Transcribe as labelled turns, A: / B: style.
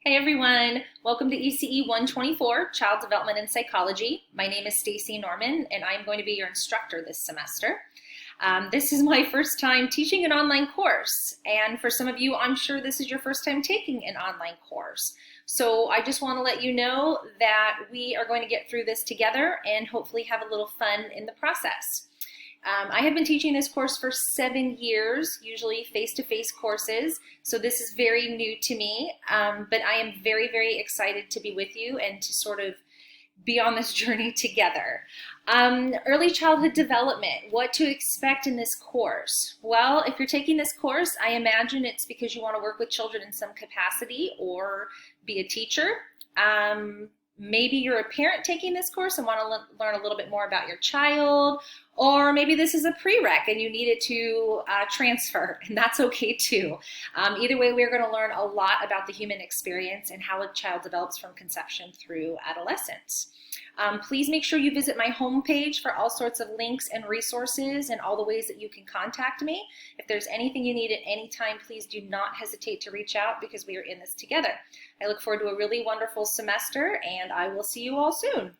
A: Hey everyone, welcome to ECE 124, Child Development and Psychology. My name is Stacy Norman and I'm going to be your instructor this semester. This is my first time teaching an online course, and for some of you, I'm sure this is your first time taking an online course. So I just want to let you know that we are going to get through this together and hopefully have a little fun in the process. I have been teaching this course for 7 years, usually face-to-face courses, so this is very new to me, but I am very, very excited to be with you and to sort of be on this journey together. Early childhood development, what to expect in this course? Well, if you're taking this course, I imagine it's because you want to work with children in some capacity or be a teacher. Maybe you're a parent taking this course and want to learn a little bit more about your child, or maybe this is a prereq and you need it to transfer, and that's okay too. Either way, we're going to learn a lot about the human experience and how a child develops from conception through adolescence. Please make sure you visit my homepage for all sorts of links and resources and all the ways that you can contact me. If there's anything you need at any time, please do not hesitate to reach out because we are in this together. I look forward to a really wonderful semester, and I will see you all soon.